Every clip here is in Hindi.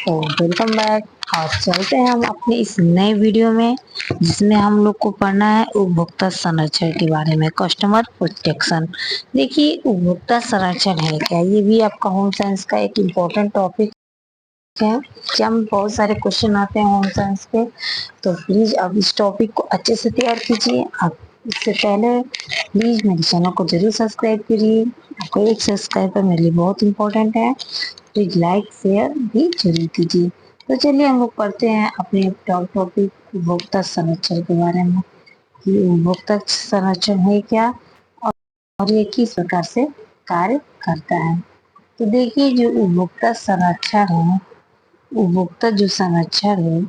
तो वेलकम बैक। आज चलते हैं हम अपने इस नए वीडियो में, जिसमें हम लोग को पढ़ना है उपभोक्ता संरक्षण के बारे में, कस्टमर प्रोटेक्शन। देखिए, उपभोक्ता संरक्षण है क्या, ये भी आपका होम साइंस का एक इम्पोर्टेंट टॉपिक है। क्या में बहुत सारे क्वेश्चन आते हैं होम साइंस के, तो प्लीज अब इस टॉपिक को अच्छे से तैयार कीजिए। आप इससे पहले प्लीज मेरे चैनल को जरूर सब्सक्राइब करिए। आपको एक सब्सक्राइबर मेरे लिए बहुत इंपॉर्टेंट है। प्लीज लाइक शेयर भी जरूर कीजिए। तो चलिए हम लोग पढ़ते हैं अपने टॉपिक उपभोक्ता संरक्षण के बारे में, कि उपभोक्ता संरक्षण है क्या और ये किस प्रकार से कार्य करता है। तो देखिए, जो उपभोक्ता संरक्षण है, उपभोक्ता जो संरक्षण है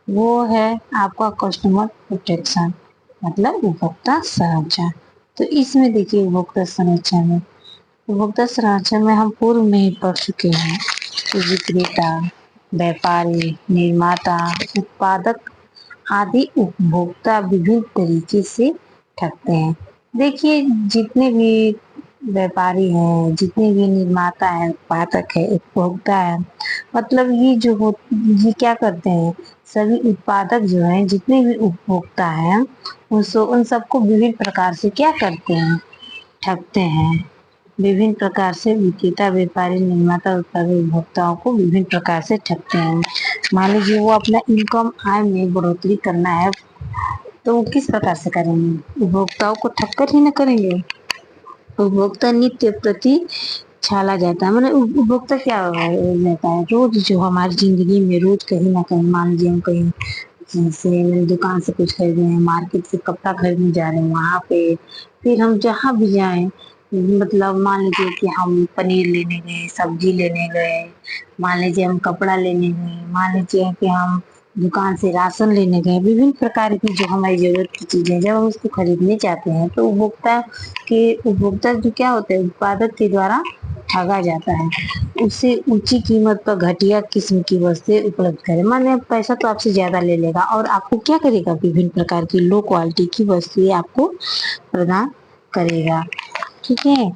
वो है आपका कस्टमर प्रोटेक्शन, मतलब उपभोक्ता संरक्षण। तो इसमें देखिए, उपभोक्ता संरक्षण में, उपभोक्ता संरक्षण में हम पूर्व में ही पढ़ चुके हैं कि विक्रेता, व्यापारी, निर्माता, उत्पादक आदि उपभोक्ता विभिन्न तरीके से ठगते हैं। देखिए, जितने भी व्यापारी हैं, जितने भी निर्माता है, उत्पादक है, उपभोक्ता है, मतलब ये क्या करते हैं, सभी उत्पादक जो हैं, जितने भी उपभोक्ता हैं, उन सबको विभिन्न प्रकार से क्या करते हैं, ठगते हैं। विभिन्न प्रकार से विक्रेता, व्यापारी, निर्माता, उत्पादक उपभोक्ताओं को विभिन्न प्रकार से ठगते हैं। मान लीजिए वो अपना इनकम, आय में बढ़ोतरी करना है, तो वो किस प्रकार से करेंगे, उपभोक्ताओं को ठग कर ही न करेंगे। उपभोक्ता नित्य प्रति छाला जाता है, मतलब उपभोक्ता क्या रहता है, रोज जो हमारी जिंदगी में रोज कहीं ना कहीं, मान लीजिए हम कहीं जैसे दुकान से कुछ खरीदे हैं, मार्केट से कपड़ा खरीदने जा रहे हैं, वहां पे फिर हम जहाँ भी जाएं, मतलब मान लीजिए कि हम पनीर लेने गए, सब्जी लेने गए, मान लीजिए हम कपड़ा लेने गए, मान लीजिए कि हम दुकान से राशन लेने गए, विभिन्न प्रकार की जो हमारी जरूरत की चीजें, जब हम उसको खरीदने जाते हैं तो उपभोक्ता जो क्या होता है, उत्पादक के द्वारा ठगा जाता है। उससे ऊंची कीमत पर घटिया किस्म की वस्तुएं उपलब्ध करे, माने पैसा तो आपसे ज्यादा ले लेगा और आपको क्या करेगा, विभिन्न प्रकार की लो क्वालिटी की वस्तुएं आपको प्रदान करेगा। ठीक है,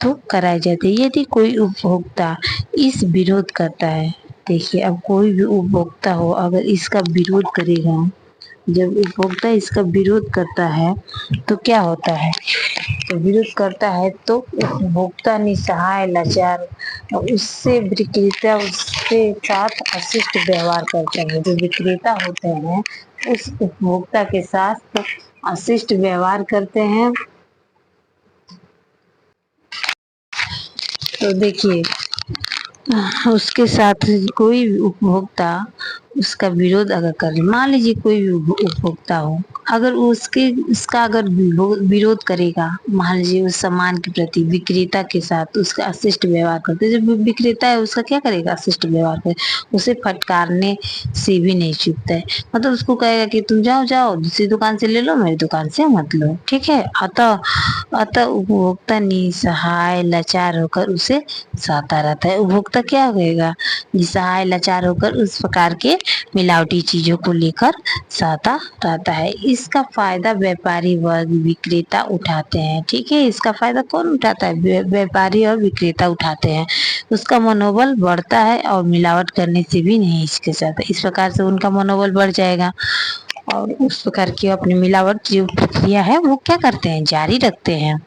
तो कराए जाते हैं। यदि कोई उपभोक्ता इस विरोध करता है, देखिए अब कोई भी उपभोक्ता हो अगर इसका विरोध करेगा, जब उपभोक्ता इसका विरोध करता है तो क्या होता है, तो विरोध करता है तो उपभोक्ता निस्सहाय, लाचार, और उससे विक्रेता उसके साथ अशिष्ट व्यवहार करते हैं। जो विक्रेता होते हैं उस उपभोक्ता के साथ अशिष्ट व्यवहार करते हैं। तो देखिए, उसके साथ कोई भी उपभोक्ता उसका विरोध अगर करे, मान लीजिए कोई भी उपभोक्ता हो, अगर उसका अगर विरोध करेगा, मान लीजिए उस सामान के प्रति विक्रेता के साथ उसका अशिष्ट व्यवहार करते, जब विक्रेता है उसका क्या करेगा, अशिष्ट व्यवहार करे, उसे फटकारने से भी नहीं चूकता है। मतलब उसको कहेगा कि तुम जाओ जाओ दूसरी दुकान से ले लो, मेरी दुकान से मत लो। ठीक है, अतः अतः उपभोक्ता निसहाय, लाचार होकर उसे सहता रहता है। उपभोक्ता क्या करेगा, निसहाय, लाचार होकर उस प्रकार के मिलावटी चीजों को लेकर सहता रहता है। इसका फायदा व्यापारी वर्ग, विक्रेता उठाते हैं। ठीक है, इसका फायदा कौन उठाता है, व्यापारी और विक्रेता उठाते हैं। उसका मनोबल बढ़ता है और मिलावट करने से भी नहीं हिचकिचाता। इस प्रकार से उनका मनोबल बढ़ जाएगा और उस प्रकार की अपनी मिलावट जो प्रक्रिया है वो क्या करते हैं, जारी रखते हैं।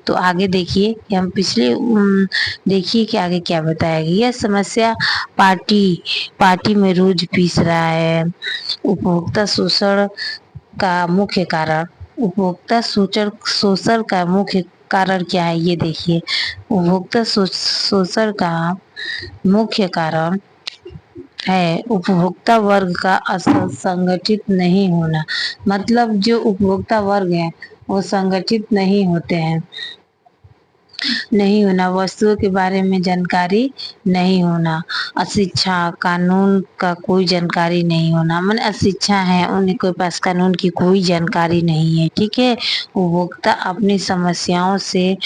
तो आगे देखिए कि हम देखिए कि आगे क्या बताया गया। यह समस्या पार्टी में रोज पीस रहा है। उपभोक्ता शोषण का मुख्य कारण, उपभोक्ता शोषण का मुख्य कारण क्या है, ये देखिए। उपभोक्ता शोषण का मुख्य कारण है उपभोक्ता वर्ग का संगठित नहीं होना। मतलब जो उपभोक्ता वर्ग है वो संगठित नहीं होते हैं, नहीं होना, वस्तुओं के बारे में जानकारी नहीं होना, अशिक्षा, कानून का कोई जानकारी नहीं होना, मतलब अशिक्षा है, उनके पास कानून की कोई जानकारी नहीं है। ठीक है, उपभोक्ता अपनी समस्याओं से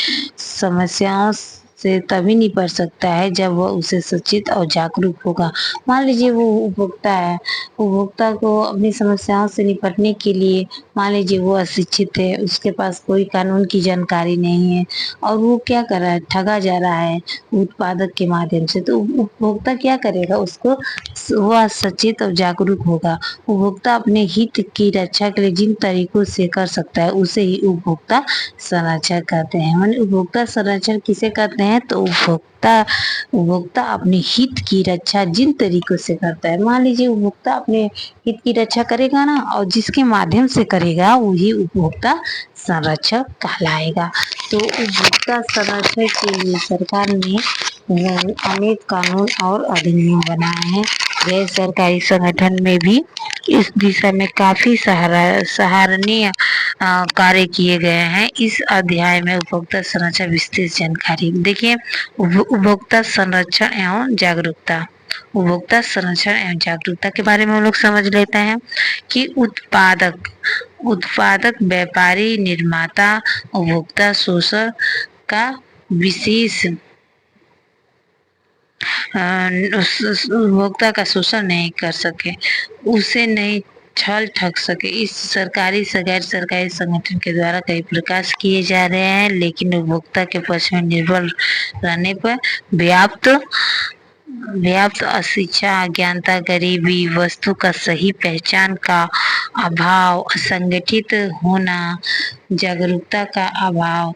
तभी निपट सकता है जब वह उसे सचेत और जागरूक होगा। मान लीजिए वो उपभोक्ता है, उपभोक्ता को अपनी समस्याओं से निपटने के लिए मान लीजिए वो अशिक्षित है, उसके पास कोई कानून की जानकारी नहीं है और वो क्या कर रहा है, ठगा जा रहा है उत्पादक के माध्यम से, तो उपभोक्ता क्या करेगा, उसको वह सचेत और जागरूक होगा। उपभोक्ता अपने हित की रक्षा के लिए जिन तरीकों से कर सकता है उसे ही उपभोक्ता संरक्षण कहते हैं। माने उपभोक्ता संरक्षण किसे कहते हैं, तो उपभोक्ता अपने हित की रक्षा जिन तरीकों से करता है। मान लीजिए उपभोक्ता अपने हित की रक्षा करेगा ना, और जिसके माध्यम से करेगा वही उपभोक्ता संरक्षण कहलाएगा। तो उपभोक्ता संरक्षण के लिए सरकार ने अनेक कानून और अधिनियम बनाए हैं। गैर सरकारी संगठन में भी इस दिशा में काफी सराहनीय कार्य किए गए हैं। इस अध्याय में उपभोक्ता संरक्षण विस्तृत जानकारी देखिए। उपभोक्ता संरक्षण एवं जागरूकता। उपभोक्ता संरक्षण एवं जागरूकता के बारे में हम लोग समझ लेते हैं कि उत्पादक व्यापारी, निर्माता, उपभोक्ता शोषण का विशेष उपभोक्ता का शोषण नहीं कर सके, उसे नहीं छल ठग सके। इस सरकारी से गैर सरकारी संगठन के द्वारा कई प्रयास किए जा रहे हैं, लेकिन उपभोक्ता के पक्ष में निर्भर रहने पर व्याप्त अशिक्षा, अज्ञानता, गरीबी, वस्तु का सही पहचान का अभाव, असंगठित होना, जागरूकता का अभाव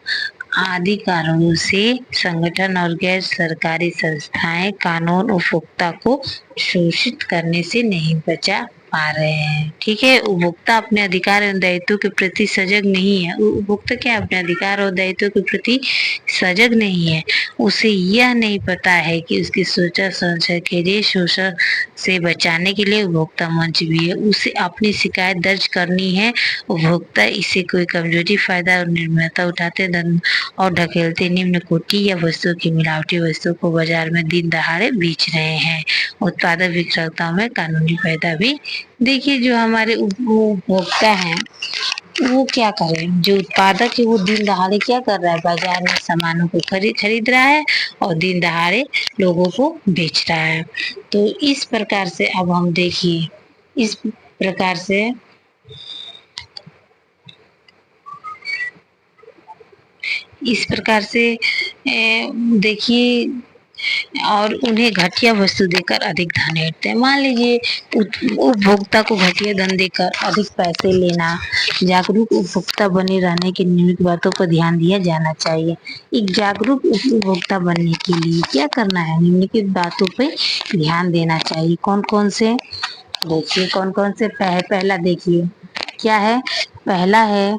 आदि कारणों से संगठन और गैर सरकारी संस्थाएं कानून उपभोक्ता को शोषित करने से नहीं बचा पा रहे हैं। ठीक है, उपभोक्ता अपने अधिकार एवं दायित्व के प्रति सजग नहीं है। उपभोक्ता क्या अपने अधिकार और दायित्व के प्रति सजग नहीं है। उसे यह नहीं पता है कि उसकी सोचा संशय के लिए शोषण से बचाने के लिए उपभोक्ता मंच भी है। उसे अपनी शिकायत दर्ज करनी है। उपभोक्ता इसे कोई कमजोरी, फायदा और निर्माता उठाते और ढकेलते निम्न कोटि या वस्तुओं की मिलावटी वस्तुओं को बाजार में दिन दहाड़े बेच रहे हैं। उत्पादक विक्रेताओं में कानूनी फायदा भी देखिए। जो हमारे उपभोक्ता हैं वो क्या करें, जो उत्पादक है वो दिन दहाड़े क्या कर रहा है, बाजार में सामानों को खरीद रहा है और दिन दहाड़े लोगों को बेच रहा है। तो इस प्रकार से अब हम देखिए, इस प्रकार से देखिए, और उन्हें घटिया वस्तु देकर अधिक धन ऐंठते हैं। मान लीजिए उपभोक्ता को घटिया धन देकर अधिक पैसे लेना। जागरूक उपभोक्ता बने रहने की निम्नलिखित बातों पर ध्यान दिया जाना चाहिए। एक जागरूक उपभोक्ता बनने के लिए क्या करना है, निम्नलिखित बातों पर ध्यान देना चाहिए। कौन कौन से देखिए, कौन कौन से पहला देखिए क्या है। पहला है,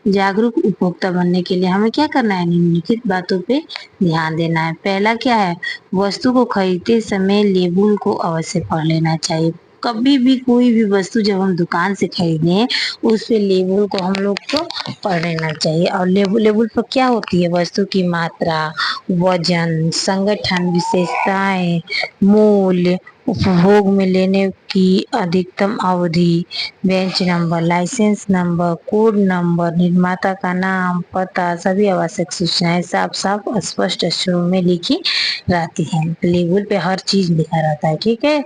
जागरूक उपभोक्ता बनने के लिए हमें क्या करना है, निम्नलिखित बातों पे ध्यान देना है। पहला क्या है, वस्तु को खरीदते समय लेबल को अवश्य पढ़ लेना चाहिए। कभी भी कोई भी वस्तु जब हम दुकान से खरीदें उस पे लेबल को हम लोग को पढ़ लेना चाहिए। और लेबल पर क्या होती है, वस्तु की मात्रा, वजन, संगठन, विशेषताएं, मूल्य, उपभोग में लेने की अधिकतम अवधि, bench number, licence number, code number, निर्माता का नाम, पता, सभी आवश्यक सूचनाएं साफ साफ स्पष्ट अक्षरों में लिखी रहती हैं। लेबल पे हर चीज लिखा रहता है। ठीक है,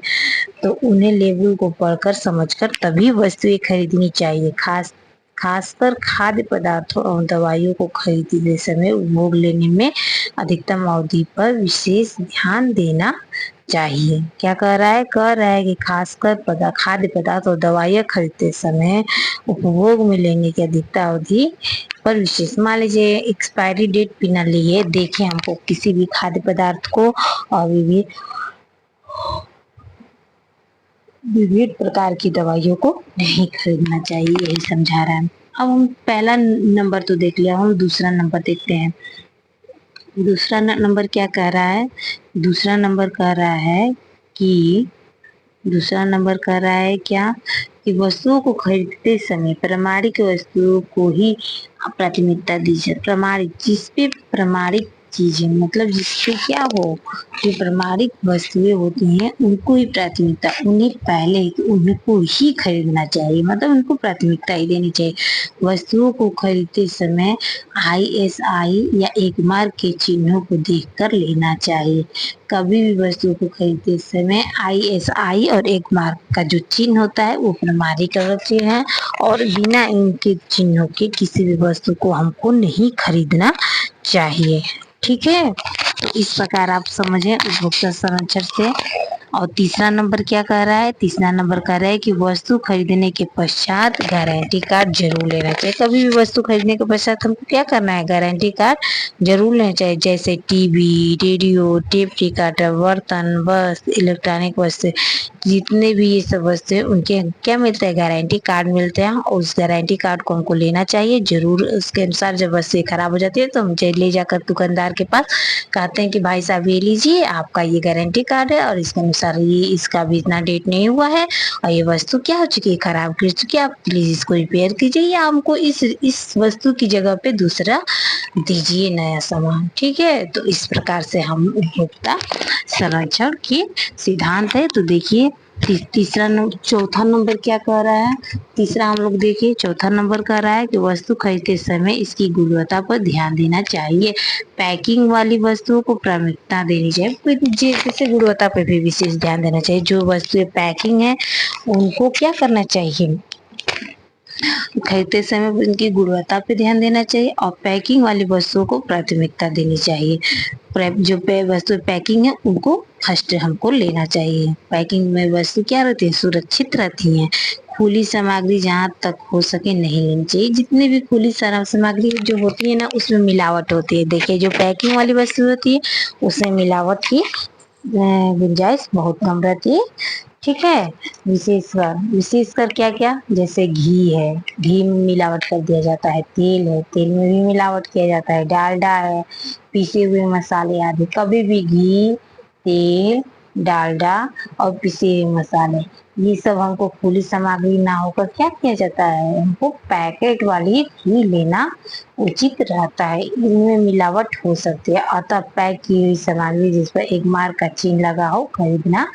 तो उन्हें लेबल को पढ़कर समझकर तभी वस्तुएं खरीदनी चाहिए। खासकर खाद्य पदार्थों और दवाइयों को खरीदते समय उपभोग लेने में अधिकतम अवधि पर विशेष ध्यान देना चाहिए। क्या कह रहा है, कि खासकर खाद्य पदार्थ और दवाइयाँ खरीदते समय उपभोग में लेने की अधिकतम अवधि पर विशेष। मान लीजिए एक्सपायरी डेट बिना लिए देखें हमको किसी भी खाद्य पदार्थ को और विविध प्रकार की दवाइयों को नहीं खरीदना चाहिए, यही समझा रहा है। अब हम पहला नंबर तो देख लिया, हम दूसरा नंबर देखते हैं। दूसरा नंबर क्या कह रहा है, दूसरा नंबर कह रहा है कि क्या, कि वस्तुओं को खरीदते समय प्रामाणिक वस्तुओं को ही प्राथमिकता दीजिए। प्रामाणिक, जिस पे प्रामाणिक चीजें, मतलब जिससे क्या हो, जो प्रमाणिक वस्तुएं होती हैं उनको ही प्राथमिकता, उन्हें पहले उनको ही खरीदना चाहिए, मतलब उनको प्राथमिकता ही देनी चाहिए। वस्तुओं को खरीदते समय ISI या एक मार्क के चिन्हों को देखकर लेना चाहिए। कभी भी वस्तु को खरीदते समय ISI और एक मार्क का जो चिन्ह होता है वो प्रमाणिक चिन्ह है, और बिना इनके चिन्हों के किसी भी वस्तु को हमको नहीं खरीदना चाहिए। ठीक है, तो इस प्रकार आप समझें उपभोक्ता संरक्षण से। और तीसरा नंबर क्या कह रहा है, तीसरा नंबर कह रहा है कि वस्तु खरीदने के पश्चात गारंटी कार्ड जरूर लेना चाहिए। कभी भी वस्तु खरीदने के पश्चात हमको क्या करना है, गारंटी कार्ड जरूर लेना चाहिए। जैसे टीवी, रेडियो, टेप रिकॉर्डर, बर्तन, बस, इलेक्ट्रॉनिक वस्तु, जितने भी ये सब वस्तु है उनके क्या मिलता है, गारंटी कार्ड मिलते हैं। और उस गारंटी कार्ड को हमको लेना चाहिए जरूर। उसके अनुसार जब वस्तु खराब हो जाती है तो हम ले जाकर दुकानदार के पास कहते हैं कि भाई साहब ये लीजिए, आपका ये गारंटी कार्ड है और इसके अनुसार ये इसका भी इतना डेट नहीं हुआ है और ये वस्तु क्या हो चुकी है, खराब कर चुकी है, आप प्लीज इसको रिपेयर कीजिए या हमको इस वस्तु की जगह पे दूसरा दीजिए नया सामान। ठीक है, तो इस प्रकार से हम उपभोक्ता संरक्षण के सिद्धांत है। तो देखिए तीसरा चौथा नंबर क्या कह रहा है, तीसरा हम लोग देखिए चौथा नंबर कह रहा है कि वस्तु खरीदते समय इसकी गुणवत्ता पर ध्यान देना चाहिए। पैकिंग वाली वस्तुओं को प्राथमिकता देनी चाहिए, जैसे गुणवत्ता पर भी विशेष ध्यान देना चाहिए। जो वस्तुएं पैकिंग है उनको क्या करना चाहिए, खरीदते समय उनकी गुणवत्ता पे ध्यान देना चाहिए और पैकिंग वाली वस्तुओं को प्राथमिकता देनी चाहिए। जो वस्तु पैकिंग है उनको फर्स्ट हमको लेना चाहिए। पैकिंग में वस्तु क्या रहती है, सुरक्षित रहती है। खुली सामग्री जहाँ तक हो सके नहीं लेनी चाहिए। जितनी भी खुली सामग्री जो होती है ना उसमें मिलावट होती है। देखिए जो पैकिंग वाली वस्तु होती है उसमें मिलावट की गुंजाइश बहुत कम रहती है। ठीक है, विशेषकर क्या क्या, जैसे घी है, घी में मिलावट कर दिया जाता है, तेल है, तेल में भी मिलावट किया जाता है, डालडा है, पीसे हुए मसाले आदि। कभी भी घी, तेल, डालडा और पिसे हुए मसाले, ये सब हमको खुली सामग्री ना होकर क्या किया जाता है, हमको पैकेट वाली ही लेना उचित रहता है। इनमें मिलावट हो सकती है, अतः पैक की हुई सामग्री जिस पर एक मार्क का चिन्ह लगा हो खरीदना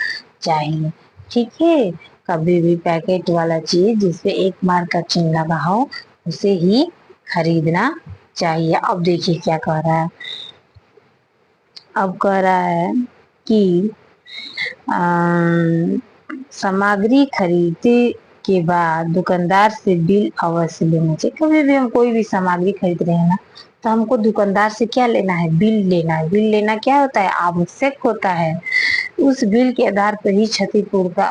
चाहिए। ठीक है, कभी भी पैकेट वाला चीज जिसपे एक मार्क का चिन्ह लगा हो उसे ही खरीदना चाहिए। अब देखिए क्या कह रहा है, अब कह रहा है कि सामग्री खरीदने के बाद दुकानदार से बिल अवश्य लेना चाहिए। कभी भी हम कोई भी सामग्री खरीद रहे हैं ना तो हमको दुकानदार से क्या लेना है, बिल लेना है। बिल लेना क्या होता है, आवश्यक होता है। उस बिल के आधार पर ही क्षतिपूर्ति का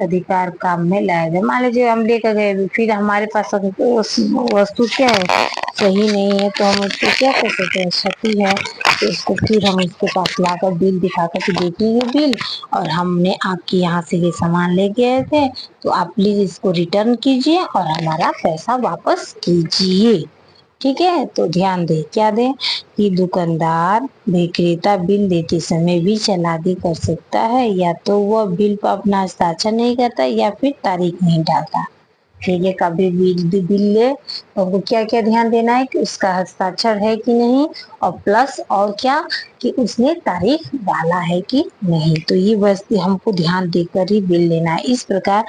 अधिकार काम में लाया जाए। मान लीजिए हम लेकर गए फिर हमारे पास वस्तु क्या है, सही नहीं है, तो हम उसको क्या कर सकते हैं, क्षति है, तो उसको फिर हम उसके पास लाकर बिल दिखाकर कि देखिए ये बिल और हमने आपके यहाँ से ये सामान ले गए थे, तो आप प्लीज इसको रिटर्न कीजिए और हमारा पैसा वापस कीजिए। ठीक है, तो ध्यान दें, क्या दें कि दुकानदार विक्रेता बिल देते समय भी चालाकी कर सकता है, या तो वह बिल पर अपना हस्ताक्षर नहीं करता या फिर तारीख नहीं डालता। ठीक है, कभी बिल ले तो हमको क्या क्या ध्यान देना है कि उसका हस्ताक्षर है कि नहीं, और प्लस और क्या कि उसने तारीख डाला है कि नहीं। तो ये बस हमको ध्यान देकर ही बिल लेना है। इस प्रकार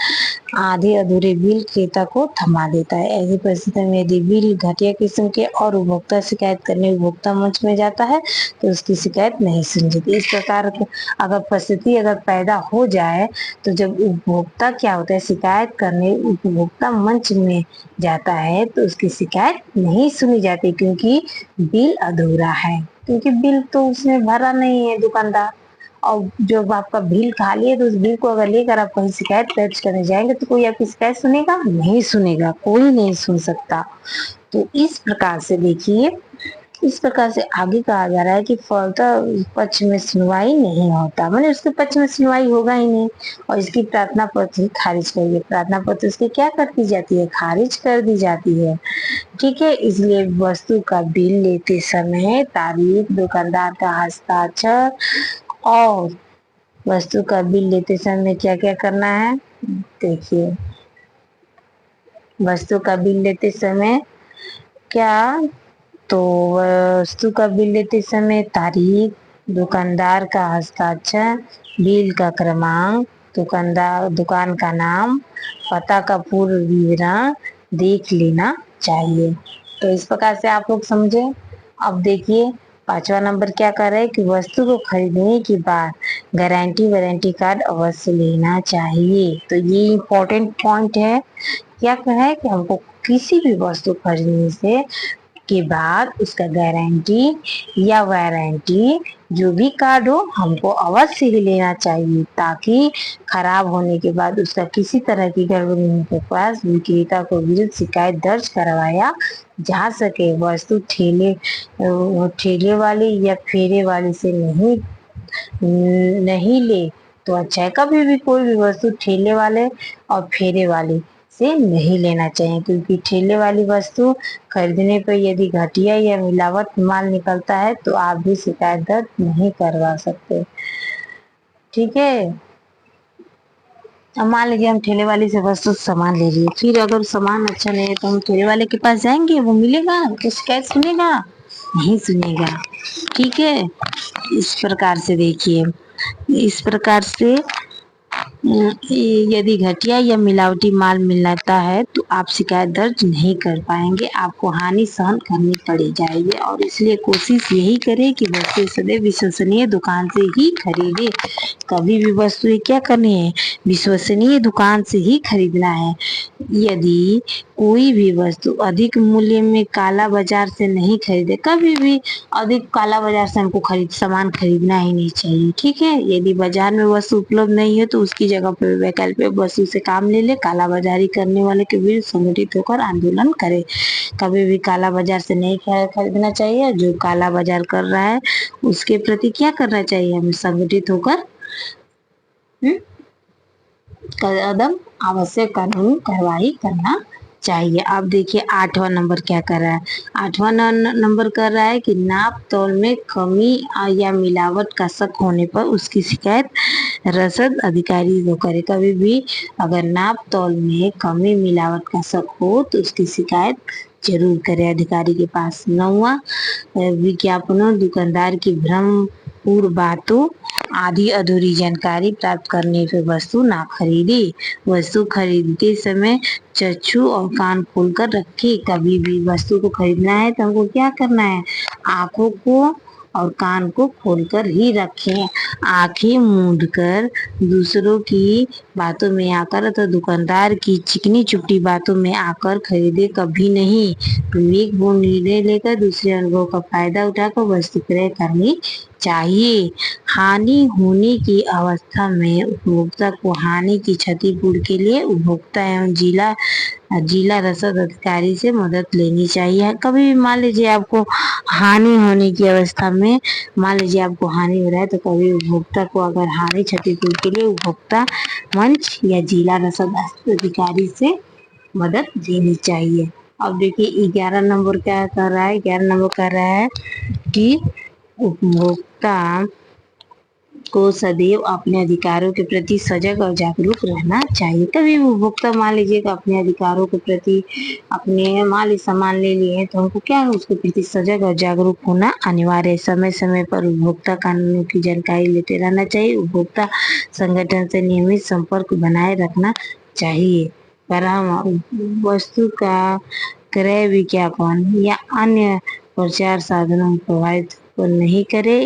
आधे अधूरे बिल क्रेता को थमा देता है। ऐसी परिस्थिति में यदि बिल घटिया किस्म के और उपभोक्ता शिकायत करने उपभोक्ता मंच में जाता है तो उसकी शिकायत नहीं सुनी जाती। इस प्रकार अगर परिस्थिति अगर पैदा हो जाए तो जब उपभोक्ता क्या होता है, शिकायत करने उपभोक्ता मंच में जाता है तो उसकी शिकायत नहीं सुनी जाती, क्योंकि बिल अधूरा है, क्योंकि बिल तो उसने भरा नहीं है दुकानदार। और जब आपका बिल खाली है तो उस बिल को अगर लेकर आप कहीं शिकायत दर्ज करने जाएंगे तो कोई आपकी शिकायत सुनेगा, नहीं सुनेगा, कोई नहीं सुन सकता। तो इस प्रकार से देखिए, इस प्रकार से आगे कहा जा रहा है कि फर्दर पक्ष में सुनवाई नहीं होता, मतलब उसके पक्ष में सुनवाई होगा ही नहीं और इसकी प्रार्थना पत्र खारिज करिए। प्रार्थना पत्र उसकी क्या कर दी जाती है, खारिज कर दी जाती है। ठीक है, इसलिए वस्तु का बिल लेते समय तारीख, दुकानदार का हस्ताक्षर और वस्तु का बिल लेते समय क्या क्या करना है, देखिए वस्तु का बिल लेते समय क्या तो वस्तु का बिल लेते समय तारीख, दुकानदार का हस्ताक्षर, बिल का क्रमांक, दुकान का नाम, पता का पूर्ण विवरण देख लेना चाहिए। तो इस प्रकार से आप लोग समझे। अब देखिए 5वां नंबर क्या कर रहा है कि वस्तु को खरीदने के बाद गारंटी वारंटी कार्ड अवश्य लेना चाहिए। तो ये इम्पोर्टेंट पॉइंट है। क्या कहा है कि हमको किसी भी वस्तु खरीदने से के बाद उसका गारंटी या वारंटी जो भी कार्ड हो हमको अवश्य ही लेना चाहिए, ताकि खराब होने के बाद उसका किसी तरह की गड़बड़ी होने के पास विक्रेता को विरुद्ध शिकायत दर्ज करवाया जा सके। वस्तु ठेले वाले या फेरे वाले से नहीं ले तो अच्छा है। कभी भी कोई भी वस्तु ठेले वाले और फेरे वाले से नहीं लेना चाहिए, क्योंकि ठेले वाली वस्तु खरीदने पर यदि घटिया या मिलावट माल निकलता है तो आप भी शिकायत दर्ज नहीं करवा सकते। ठीक है। अब मान लीजिए हम ठेले वाले से वस्तु सामान ले लिए, फिर अगर सामान अच्छा नहीं है तो हम ठेले वाले के पास जाएंगे, वो मिलेगा तो शिकायत सुनेगा? नहीं सुनेगा। ठीक है। इस प्रकार से देखिए, इस प्रकार से यदि घटिया या मिलावटी माल मिलता है तो आप शिकायत दर्ज नहीं कर पाएंगे, आपको हानि सहन करनी पड़ी जाएगी। और इसलिए कोशिश यही करें कि वस्तु सदैव विश्वसनीय दुकान से ही खरीदे। कभी भी वस्तु क्या करनी है? विश्वसनीय दुकान से ही खरीदना है। यदि कोई भी वस्तु अधिक मूल्य में काला बाजार से नहीं खरीदे, कभी भी अधिक काला बाजार से हमको सामान खरीदना ही नहीं चाहिए। ठीक है। यदि बाजार में वस्तु उपलब्ध नहीं है तो उसकी जगह पर वैकल्पिक वस्तु से काम ले ले। काला बाजारी करने वाले के विरुद्ध संगठित होकर आंदोलन करे। कभी भी काला बाजार से नहीं खरीदना चाहिए। जो काला बाजार कर रहा है उसके प्रति क्या करना चाहिए? हमें संगठित होकर कदम आवश्यक कानूनी कार्रवाई करना चाहिए। अब देखिए 8वां नंबर क्या कर रहा है। 8वां नंबर कर रहा है कि नाप तौल में कमी या मिलावट का शक होने पर उसकी शिकायत रसद अधिकारी को करे। कभी भी अगर नाप तौल में कमी मिलावट का शक हो तो उसकी शिकायत जरूर करे अधिकारी के पास। 9वां विज्ञापनों दुकानदार की भ्रमपूर्ण बातों आधी अधूरी जानकारी प्राप्त करने पर वस्तु ना खरीदे। वस्तु खरीदते समय चक्षु और कान खोलकर रखे। कभी भी वस्तु को खरीदना है तो हमको क्या करना है? आंखों को और कान को खोलकर ही रखें। आंखें मूंद कर दूसरों की बातों में आकर अथवा दुकानदार की चिकनी चुपटी बातों में आकर खरीदे कभी नहीं। विवेकपूर्ण निर्णय लेकर दूसरे अनुभव का फायदा उठाकर वस्तु क्रय करनी चाहिए। हानि होने की अवस्था में उपभोक्ता को हानि की क्षतिपूर्ति के लिए उपभोक्ता एवं जिला रसद अधिकारी से मदद लेनी चाहिए। कभी भी मान लीजिए आपको हानि होने की अवस्था में, मान लीजिए आपको हानि हो रहा है तो कभी उपभोक्ता को अगर हानि क्षतिपूर्ति के लिए उपभोक्ता मंच या जिला रसद अधिकारी से मदद लेनी चाहिए। अब देखिए 11 नंबर क्या कर रहा है। 11 नंबर कर रहा है कि उपभोक्ता को सदैव अपने अधिकारों के प्रति सजग और जागरूक रहना चाहिए। कभी भी उपभोक्ता मान लीजिएगा अपने अधिकारों के प्रति अपने माल सामान ले लिए हैं तो हमको क्या है उसके प्रति सजग और जागरूक होना अनिवार्य है। समय समय पर उपभोक्ता कानूनों की जानकारी लेते रहना चाहिए। उपभोक्ता संगठन से नियमित संपर्क बनाए रखना चाहिए। वस्तु का क्रय विज्ञापन या अन्य प्रचार साधनों प्रभावित को नहीं करे,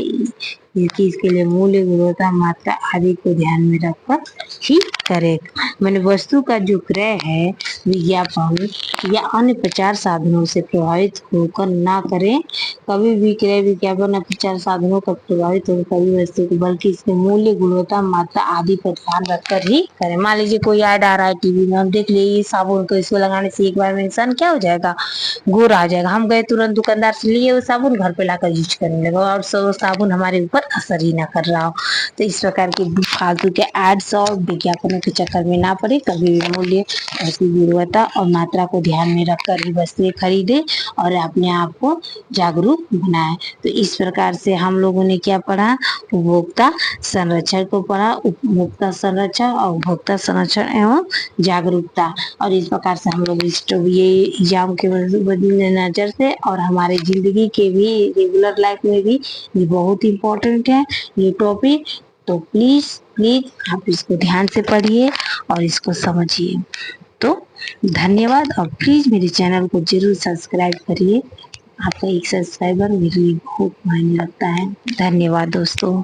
कि इसके लिए मूल्य गुणवत्ता मात्रा आदि को ध्यान में रखकर ही करे। मैंने वस्तु का जो क्रय है विज्ञापन या अन्य प्रचार साधनों से प्रभावित होकर ना करें। कभी भी क्रय विज्ञापन या प्रचार साधनों का प्रभावित होकर कभी वस्तु को, बल्कि इसके मूल्य गुणवत्ता मात्रा आदि पर ध्यान रखकर ही करें। मान लीजिए कोई ऐड आ रहा है टीवी में, हम देख लिए साबुन को, इसको लगाने से एक बार में इंसान क्या हो जाएगा? गोरा आ जाएगा। हम गए तुरंत दुकानदार से लिए वो साबुन, घर पे लाकर यूज करने लगा और साबुन हमारे ऊपर असर ही ना कर रहा हो। तो इस प्रकार के फालतू के एड्स और विज्ञापनों के चक्कर में ना पड़े, कभी भी मूल्य ऐसी गुणवत्ता और मात्रा को ध्यान में रखकर ही वस्तुएं खरीदे और अपने आप को जागरूक बनाए। तो इस प्रकार से हम लोगों ने क्या पढ़ा, उपभोक्ता संरक्षण को पढ़ा, उपभोक्ता संरक्षण और उपभोक्ता संरक्षण एवं जागरूकता। और इस प्रकार से हम लोग ये एग्जाम के नजर से और हमारे जिंदगी के भी रेगुलर लाइफ में भी ये बहुत इंपॉर्टेंट है ये टॉपिक। तो प्लीज प्लीज आप इसको ध्यान से पढ़िए और इसको समझिए। तो धन्यवाद और प्लीज मेरे चैनल को जरूर सब्सक्राइब करिए। आपका एक सब्सक्राइबर मेरे लिए बहुत मायने रखता है। धन्यवाद दोस्तों।